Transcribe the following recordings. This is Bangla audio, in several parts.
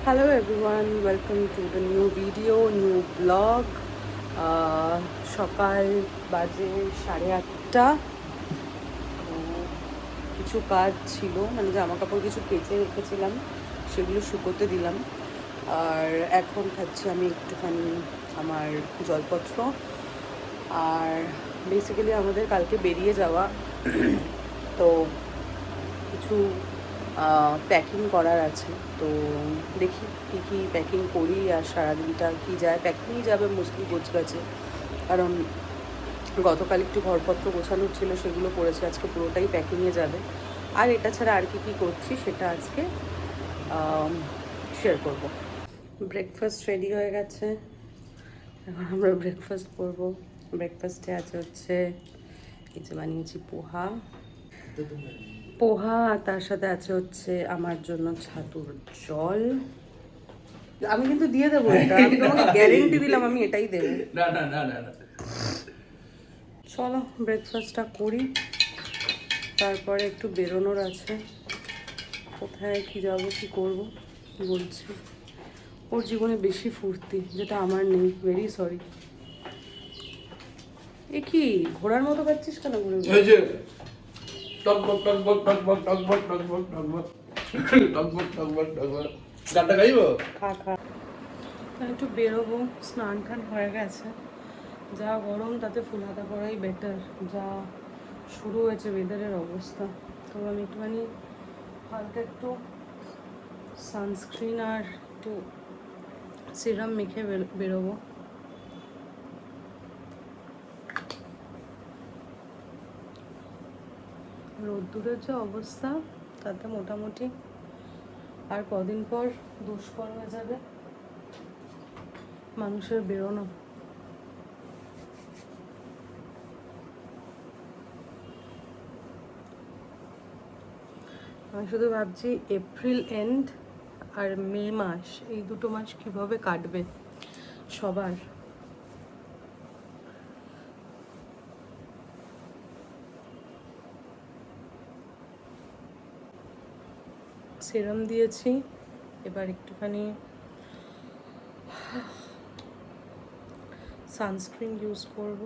Hello everyone, welcome to the new video, new vlog. সকাল বাজে 8:30। কিছু কাজ ছিল, মানে জামা কাপড় কিছু কেচে রেখেছিলাম, সেগুলো শুকোতে দিলাম। আর এখন খাচ্ছি আমি একটুখানি আমার জলপত্র। আর বেসিক্যালি আমাদের কালকে বেরিয়ে যাওয়া, তো কিছু প্যাকিং করার আছে। তো দেখি কী কী প্যাকিং করি, আর সারাদিনটা কী যায়। প্যাকিংই যাবে মোস্টলি গোছগাছে, কারণ গতকাল একটু ঘরপত্র গোছানোর ছিল, সেগুলো করেছে। আজকে পুরোটাই প্যাকিংয়ে যাবে। আর এটা ছাড়া আর কী কী করছি সেটা আজকে শেয়ার করব। ব্রেকফাস্ট রেডি হয়ে গেছে, এখন আমরা ব্রেকফাস্ট করব। ব্রেকফাস্টে আছে হচ্ছে এই যে বানিয়েছি পোহা, আর তার সাথে আছে হচ্ছে আমার জন্য ছাতুর জল। আমি কিন্তু দিয়ে দেবো এটা, আমি তোমাকে গ্যারেন্টি দিলাম আমি এটাই দেবো। না না না না না, চলো ব্রেকফাস্টটা করি, তারপরে একটু বেরোনোর আছে। কোথায় কি যাব কি করব বলছি। ওর জীবনে বেশি ফুর্তি, যেটা আমার নেই। Very sorry. এ কি ঘোড়ার মতো পাচ্ছিস কেন ঘুরে ঘুরে? এই যে টকবক টকবক টকবক টকবক টকবক টকবক টকবক টকবক টকবক গানটা গাইবো? খা খা। একটু বেরোবো, স্নান টান হয়ে গেছে। যা গরম, তাতে ফুল হাতা পরাই বেটার। যা শুরু হয়েছে ওয়েদারের অবস্থা। তো আমি একটুখানি হালকা একটু সানস্ক্রিন আর একটু সিরাম মেখে বেরোবো। রোদ্দুরের যে অবস্থা, তাতে মোটামুটি আর কদিন পর দুষ্কর হয়ে যাবে মানুষের বেরোনো। আমি শুধু ভাবছি এপ্রিল এন্ড আর মে মাস, এই দুটো মাস কিভাবে কাটবে সবার। সিরাম দিয়েছি, এবার একটুখানি সানস্ক্রিন ইউজ করব।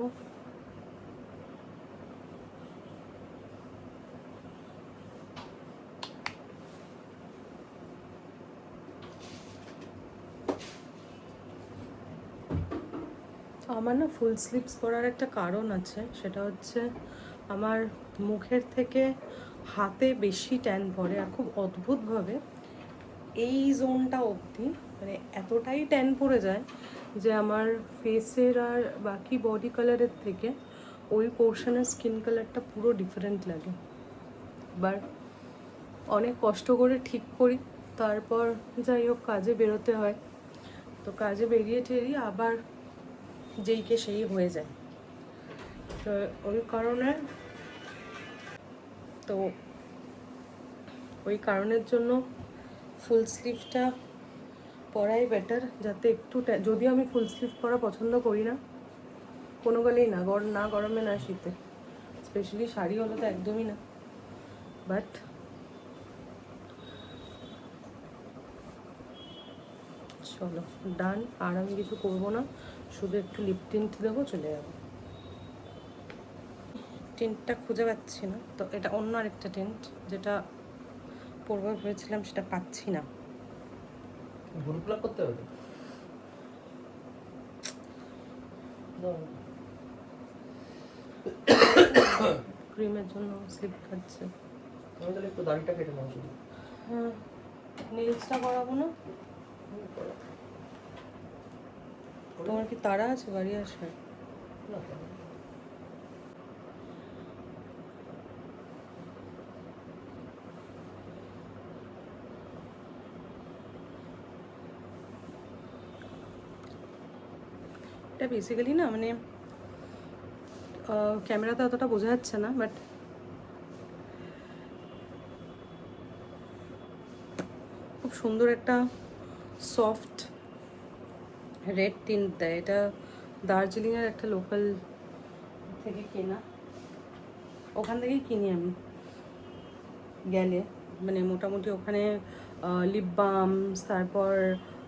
আমার না ফুল স্লিভস পরার একটা কারণ আছে, সেটা হচ্ছে আমার মুখের থেকে হাতে বেশি ট্যান পড়ে। আর খুব অদ্ভুতভাবে এই জোনটা অবধি মানে এতটাই ট্যান পড়ে যায় যে আমার ফেসের আর বাকি বডি কালারের থেকে ওই পোর্শনের স্কিন কালারটা পুরো ডিফারেন্ট লাগে। এবার অনেক কষ্ট করে ঠিক করি, তারপর যাই হোক কাজে বেরোতে হয়। তো কাজে বেরিয়ে টেরিয়ে আবার যেইকে সেই হয়ে যায়। তো ওই কারণের জন্য ফুল স্লিভটা পরাই বেটার, যাতে একটু যদিও আমি ফুল স্লিভ পরা পছন্দ করি না কোনো কালেই, না গরমে না শীতে, স্পেশালি শাড়ি হলে তো একদমই না। বাট চলো ডান। আর আমি কিছু করবো না, শুধু একটু লিপ টিন্ট দেবো, চলে যাবো। টিন্টটা খুঁজে পাচ্ছি না, তো এটা অন্য আরেকটা টিন্ট যেটা পরবো ভেবেছিলাম, সেটা পাচ্ছি না। হলুদ প্লাগ করতে হবে ক্রিমের জন্য স্লিপ খাচ্ছে। আমি তাহলে একটু দাড়িটা কেটে নাও শুধু। হ্যাঁ, নেলসটা করাবো না? তোমার কি তাড়া আছে বাড়ি আসবে? না, এটা বেসিক্যালি না, মানে ক্যামেরাতে অতটা বোঝা যাচ্ছে না, বাট খুব সুন্দর একটা সফট রেড টিন্ট দেয়। এটা দার্জিলিংয়ের একটা লোকাল থেকে কেনা, ওখান থেকেই কিনি আমি গেলে। মানে মোটামুটি ওখানে লিপ বামস, তারপর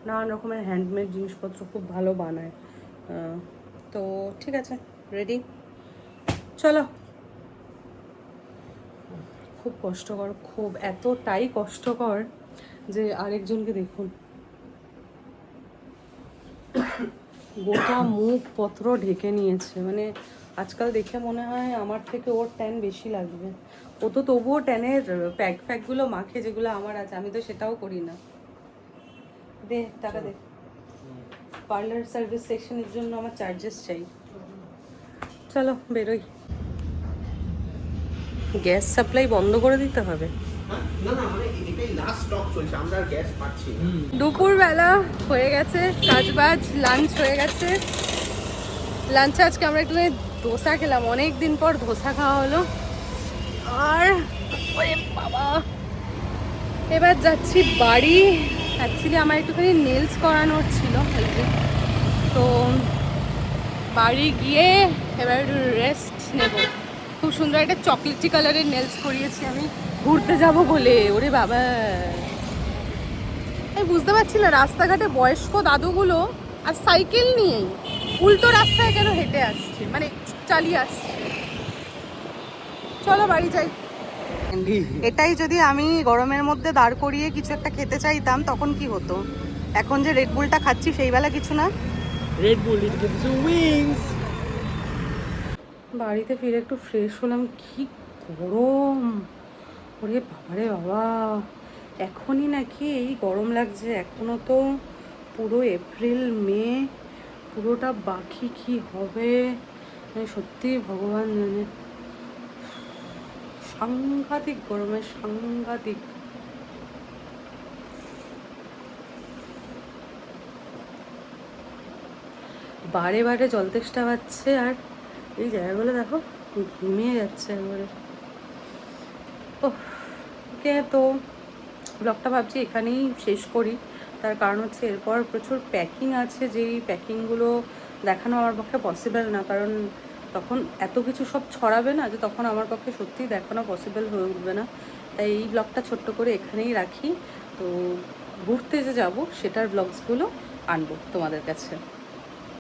নানান রকমের হ্যান্ডমেড জিনিসপত্র খুব ভালো বানায়। তো ঠিক আছে, রেডি, চলো। খুব কষ্টকর, খুব এতটাই কষ্টকর যে আরেকজনকে দেখুন, গোটা মুখ পত্র ঢেকে নিয়েছে। মানে আজকাল দেখে মনে হয় আমার থেকে ওর ট্যান বেশি লাগবে। ও তো তবুও ট্যানের প্যাকগুলো মাখে, যেগুলো আমার আছে, আমি তো সেটাও করি না। দে টাকা দে, পার্লার সার্ভিস সেকশনের জন্য আমার চার্জেস চাই। চলো বেরোই। গ্যাস সাপ্লাই বন্ধ করে দিতে হবে। না না, মানে এটাই লাস্ট স্টক চলছে, আমরা আর গ্যাস পাচ্ছি না। দুপুরবেলা হয়ে গেছে, কাজবাজ, লাঞ্চ হয়ে গেছে। লাঞ্চে আজকে আমরা একটু ধোসা খেলাম, অনেক দিন পর ধোসা খাওয়া হলো। আর ওরে বাবা, এবার যাচ্ছি বাড়ি। অ্যাকচুয়ালি আমার একটুখানি নেলস করানোর ছিল, এই যে। তো বাড়ি গিয়ে এবার একটু রেস্ট নেব। খুব সুন্দর একটা চকলেটি কালারের নেলস করিয়েছি আমি ঘুরতে যাব বলে। ওরে বাবা, আমি বুঝতে পারছি না রাস্তাঘাটে বয়স্ক দাদুগুলো আর সাইকেল নিয়েই উল্টো রাস্তায় কেন হেঁটে আসছে, মানে চালিয়ে আসছে। চলো বাড়ি যাই। এটাই যদি আমি গরমের মধ্যে দাঁড় করিয়ে কিছু একটা খেতে চাইতাম তখন কি হতো? এখন যে রেড বুলটা খাচ্ছি সেই বেলা কিছু না। Red Bull it gives you wings. বাড়িতে ফিরে একটু ফ্রেশ হলাম, কি গরম! ওরে বাবারে বাবা, এখনই নাকি এই গরম লাগছে, এখনো তো পুরো এপ্রিল মে পুরোটা বাকি কি হবে মানে সত্যি ভগবান জানে। সাংঘাতিক গরমে, সাংঘাতিক। বারে বারে জল তেষ্টা পাচ্ছে, আর এই জায়গাগুলো দেখো ঘুমিয়ে যাচ্ছে একবারে। ওকে, তো ব্লগটা ভাবছি এখানেই শেষ করি। তার কারণ হচ্ছে এরপর প্রচুর প্যাকিং আছে, যেই প্যাকিংগুলো দেখানো আমার পক্ষে পসিবল না, কারণ তখন এত কিছু সব ছড়াবে না যে তখন আমার পক্ষে সত্যিই দেখানো পসিবল হয়ে উঠবে না। তাই এই ব্লগটা ছোট্ট করে এখানেই রাখি। তো ঘুরতে যে যাব সেটার ব্লগসগুলো আনবো তোমাদের কাছে।